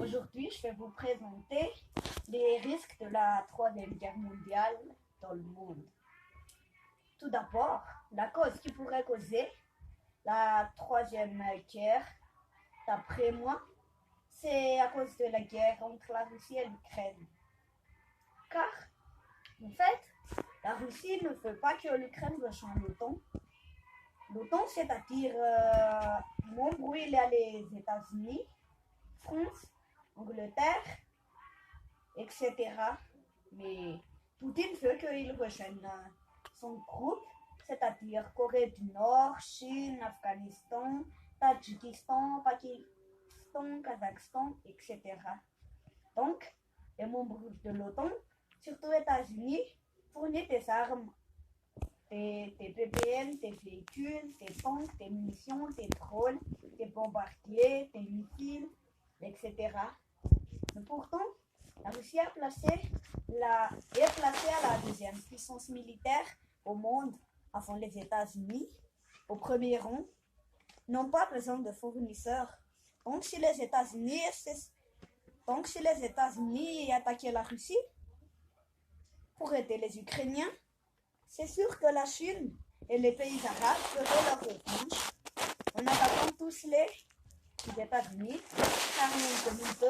Aujourd'hui, je vais vous présenter les risques de la Troisième Guerre mondiale dans le monde. Tout d'abord, la cause qui pourrait causer la Troisième Guerre, d'après moi, c'est à cause de la guerre entre la Russie et l'Ukraine. Car, en fait, la Russie ne veut pas que l'Ukraine rejoigne l'OTAN. L'OTAN, c'est-à-dire membre où il y a les États-Unis, France, Angleterre, etc. Mais Poutine veut qu'il rejoigne son groupe, c'est-à-dire Corée du Nord, Chine, Afghanistan, Tadjikistan, Pakistan, Kazakhstan, etc. Donc, les membres de l'OTAN, surtout les États-Unis, fournissent des armes, des PPM, des véhicules, des tanks, des munitions, des drones, des bombardiers, des missiles, etc. Mais pourtant, la Russie est placée à la deuxième puissance militaire au monde avant les États-Unis, au premier rang, n'ont pas besoin de fournisseurs. Donc si les États-Unis attaquaient la Russie pour aider les Ukrainiens, c'est sûr que la Chine et les pays arabes feraient leur revanche en attaquant tous les États-Unis, car en 2002,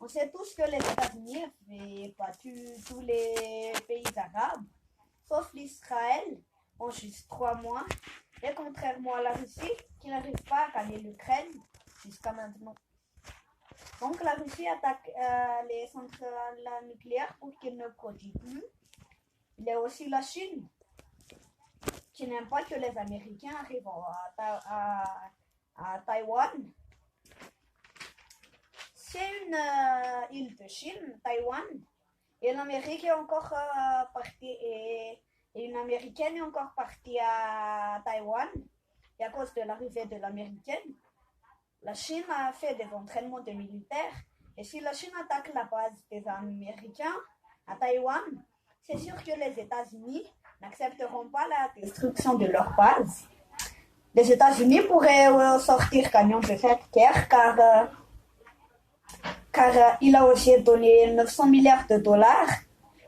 on sait tous que les États-Unis avaient battu tous les pays arabes, sauf l'Israël, en juste 3 mois, et contrairement à la Russie, qui n'arrive pas à gagner l'Ukraine jusqu'à maintenant. Donc la Russie attaque les centrales nucléaires pour qu'elles ne produisent plus. Il y a aussi la Chine, qui n'aime pas que les Américains arrivent à Taïwan. C'est une île de Chine, Taïwan, et l'Amérique est encore partie, et une Américaine est encore partie à Taïwan. Et à cause de l'arrivée de l'Américaine, la Chine a fait des entraînements de militaires. Et si la Chine attaque la base des Américains à Taïwan, c'est sûr que les États-Unis n'accepteront pas la destruction de leur base. Les États-Unis pourraient sortir gagnants de cette guerre car il a aussi donné 900 milliards de dollars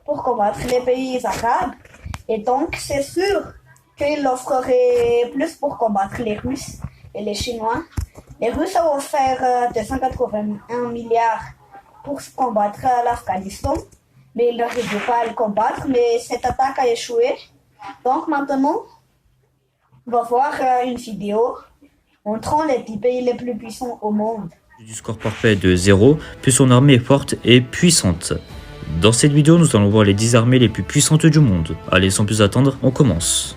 pour combattre les pays arabes. Et donc, c'est sûr qu'il offrerait plus pour combattre les Russes et les Chinois. Les Russes ont offert 281 milliards pour combattre l'Afghanistan, mais ils n'arrivaient pas à le combattre, mais cette attaque a échoué. Donc maintenant, on va voir une vidéo montrant les 10 pays les plus puissants au monde. Du score parfait de 0, plus son armée est forte et puissante. Dans cette vidéo, nous allons voir les 10 armées les plus puissantes du monde. Allez, sans plus attendre, on commence.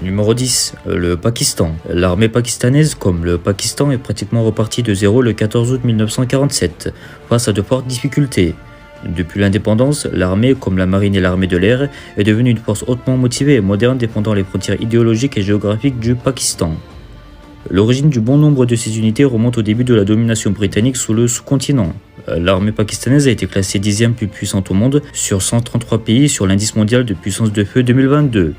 Numéro 10, le Pakistan. L'armée pakistanaise, comme le Pakistan, est pratiquement repartie de 0 le 14 août 1947, face à de fortes difficultés. Depuis l'indépendance, l'armée, comme la marine et l'armée de l'air, est devenue une force hautement motivée et moderne défendant les frontières idéologiques et géographiques du Pakistan. L'origine du bon nombre de ces unités remonte au début de la domination britannique sous le sous-continent. L'armée pakistanaise a été classée 10e plus puissante au monde sur 133 pays sur l'indice mondial de puissance de feu 2022.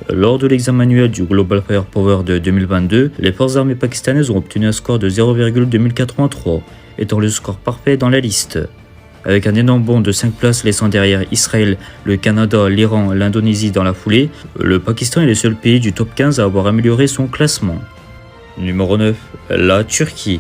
Lors de l'examen annuel du Global Firepower de 2022, les forces armées pakistanaises ont obtenu un score de 0,2083, étant le score parfait dans la liste. Avec un énorme bond de 5 places laissant derrière Israël, le Canada, l'Iran, l'Indonésie dans la foulée, le Pakistan est le seul pays du top 15 à avoir amélioré son classement. Numéro 9, la Turquie.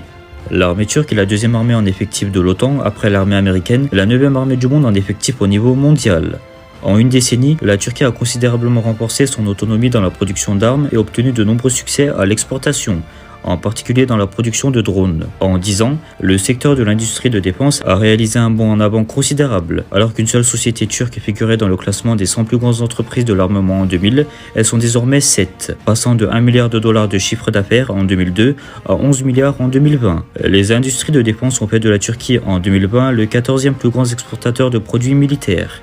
L'armée turque est la deuxième armée en effectif de l'OTAN après l'armée américaine et la 9e armée du monde en effectif au niveau mondial. En une décennie, la Turquie a considérablement renforcé son autonomie dans la production d'armes et obtenu de nombreux succès à l'exportation, en particulier dans la production de drones. En 10 ans, le secteur de l'industrie de défense a réalisé un bond en avant considérable. Alors qu'une seule société turque figurait dans le classement des 100 plus grandes entreprises de l'armement en 2000, elles sont désormais 7, passant de 1 milliard de dollars de chiffre d'affaires en 2002 à 11 milliards en 2020. Les industries de défense ont fait de la Turquie en 2020 le 14e plus grand exportateur de produits militaires.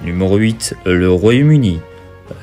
Numéro 8, le Royaume-Uni.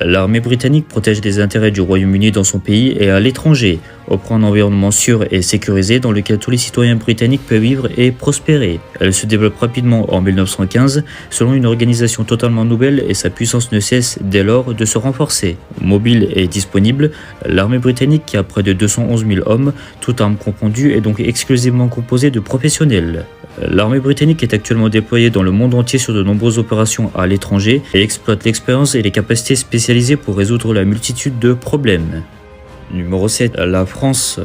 L'armée britannique protège les intérêts du Royaume-Uni dans son pays et à l'étranger, offre un environnement sûr et sécurisé dans lequel tous les citoyens britanniques peuvent vivre et prospérer. Elle se développe rapidement en 1915 selon une organisation totalement nouvelle et sa puissance ne cesse dès lors de se renforcer. Mobile et disponible, l'armée britannique qui a près de 211 000 hommes, toutes armes confondues, est donc exclusivement composée de professionnels. L'armée britannique est actuellement déployée dans le monde entier sur de nombreuses opérations à l'étranger et exploite l'expérience et les capacités spécialisées pour résoudre la multitude de problèmes. Numéro 7. La France.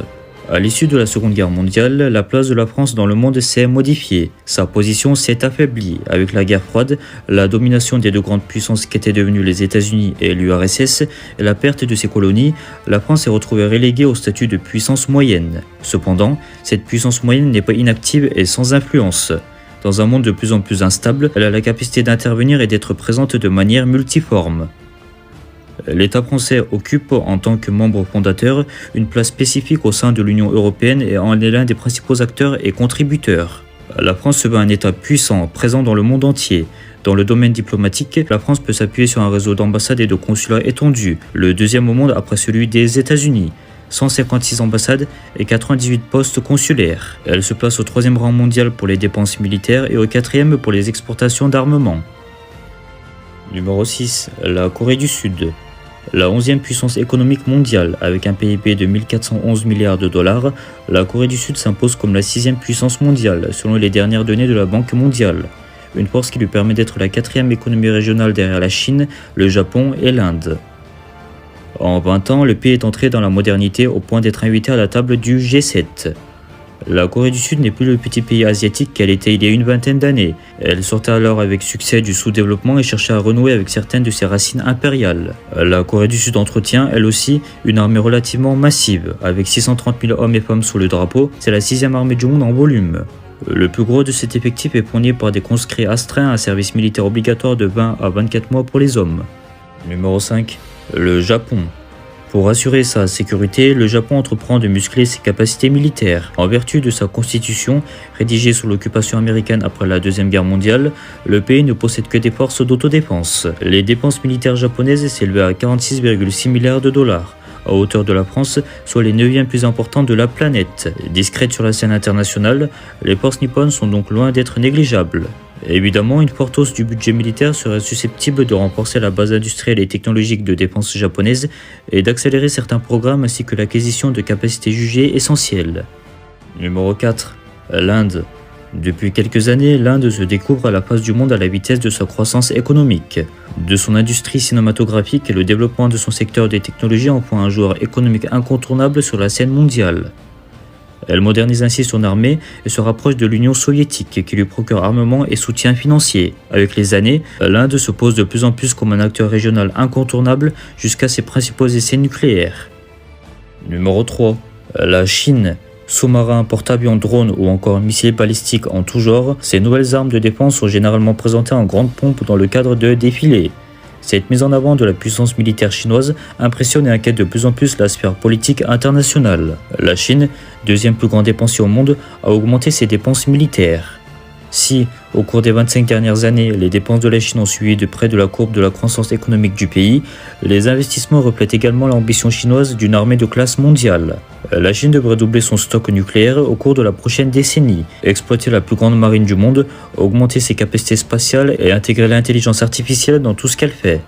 À l'issue de la Seconde Guerre mondiale, la place de la France dans le monde s'est modifiée. Sa position s'est affaiblie. Avec la guerre froide, la domination des deux grandes puissances qu'étaient devenues les États-Unis et l'URSS et la perte de ses colonies, la France s'est retrouvée reléguée au statut de puissance moyenne. Cependant, cette puissance moyenne n'est pas inactive et sans influence. Dans un monde de plus en plus instable, elle a la capacité d'intervenir et d'être présente de manière multiforme. L'État français occupe, en tant que membre fondateur, une place spécifique au sein de l'Union européenne et en est l'un des principaux acteurs et contributeurs. La France se veut un État puissant, présent dans le monde entier. Dans le domaine diplomatique, la France peut s'appuyer sur un réseau d'ambassades et de consulats étendu, le deuxième au monde après celui des États-Unis. 156 ambassades et 98 postes consulaires. Elle se place au 3e rang mondial pour les dépenses militaires et au 4e pour les exportations d'armement. Numéro 6. La Corée du Sud. La 11e puissance économique mondiale, avec un PIB de 1411 milliards de dollars, la Corée du Sud s'impose comme la 6e puissance mondiale, selon les dernières données de la Banque mondiale. Une force qui lui permet d'être la 4e économie régionale derrière la Chine, le Japon et l'Inde. En 20 ans, le pays est entré dans la modernité au point d'être invité à la table du G7. La Corée du Sud n'est plus le petit pays asiatique qu'elle était il y a une vingtaine d'années. Elle sortait alors avec succès du sous-développement et cherchait à renouer avec certaines de ses racines impériales. La Corée du Sud entretient, elle aussi, une armée relativement massive. Avec 630 000 hommes et femmes sous le drapeau, c'est la 6e armée du monde en volume. Le plus gros de cet effectif est fourni par des conscrits astreints à un service militaire obligatoire de 20 à 24 mois pour les hommes. Numéro 5. Le Japon. Pour assurer sa sécurité, le Japon entreprend de muscler ses capacités militaires. En vertu de sa constitution, rédigée sous l'occupation américaine après la Deuxième Guerre mondiale, le pays ne possède que des forces d'autodéfense. Les dépenses militaires japonaises s'élevaient à 46,6 milliards de dollars, à hauteur de la France, soit les 9e plus importantes de la planète. Discrètes sur la scène internationale, les forces nippones sont donc loin d'être négligeables. Évidemment, une forte hausse du budget militaire serait susceptible de renforcer la base industrielle et technologique de défense japonaise et d'accélérer certains programmes ainsi que l'acquisition de capacités jugées essentielles. Numéro 4. L'Inde. Depuis quelques années, l'Inde se découvre à la face du monde à la vitesse de sa croissance économique. De son industrie cinématographique et le développement de son secteur des technologies en font un joueur économique incontournable sur la scène mondiale. Elle modernise ainsi son armée et se rapproche de l'Union soviétique qui lui procure armement et soutien financier. Avec les années, l'Inde se pose de plus en plus comme un acteur régional incontournable jusqu'à ses principaux essais nucléaires. Numéro 3. La Chine. Sous-marins, porte-avions, drones ou encore missiles balistiques en tout genre, ces nouvelles armes de défense sont généralement présentées en grande pompe dans le cadre de défilés. Cette mise en avant de la puissance militaire chinoise impressionne et inquiète de plus en plus la sphère politique internationale. La Chine, 2e plus grand dépensier au monde, a augmenté ses dépenses militaires. Si, au cours des 25 dernières années, les dépenses de la Chine ont suivi de près de la courbe de la croissance économique du pays, les investissements reflètent également l'ambition chinoise d'une armée de classe mondiale. La Chine devrait doubler son stock nucléaire au cours de la prochaine décennie, exploiter la plus grande marine du monde, augmenter ses capacités spatiales et intégrer l'intelligence artificielle dans tout ce qu'elle fait.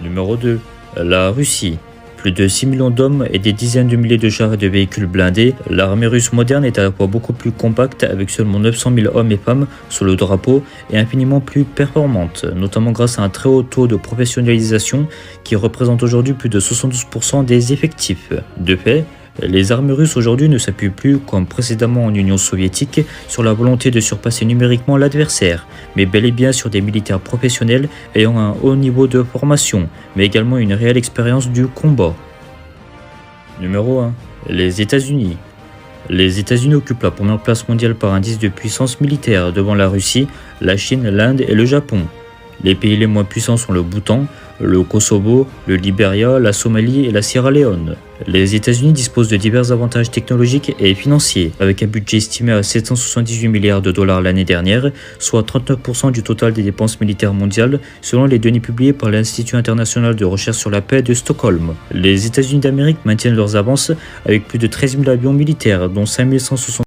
Numéro 2. La Russie. Plus de 6 millions d'hommes et des dizaines de milliers de chars et de véhicules blindés, l'armée russe moderne est à la fois beaucoup plus compacte avec seulement 900 000 hommes et femmes sous le drapeau et infiniment plus performante, notamment grâce à un très haut taux de professionnalisation qui représente aujourd'hui plus de 72% des effectifs. De fait, les armées russes aujourd'hui ne s'appuient plus, comme précédemment en Union soviétique, sur la volonté de surpasser numériquement l'adversaire, mais bel et bien sur des militaires professionnels ayant un haut niveau de formation, mais également une réelle expérience du combat. Numéro 1. Les États-Unis. Les États-Unis occupent la première place mondiale par indice de puissance militaire devant la Russie, la Chine, l'Inde et le Japon. Les pays les moins puissants sont le Bhoutan, le Kosovo, le Liberia, la Somalie et la Sierra Leone. Les États-Unis disposent de divers avantages technologiques et financiers, avec un budget estimé à 778 milliards de dollars l'année dernière, soit 39% du total des dépenses militaires mondiales, selon les données publiées par l'Institut international de recherche sur la paix de Stockholm. Les États-Unis d'Amérique maintiennent leurs avances avec plus de 13 000 avions militaires, dont 5 160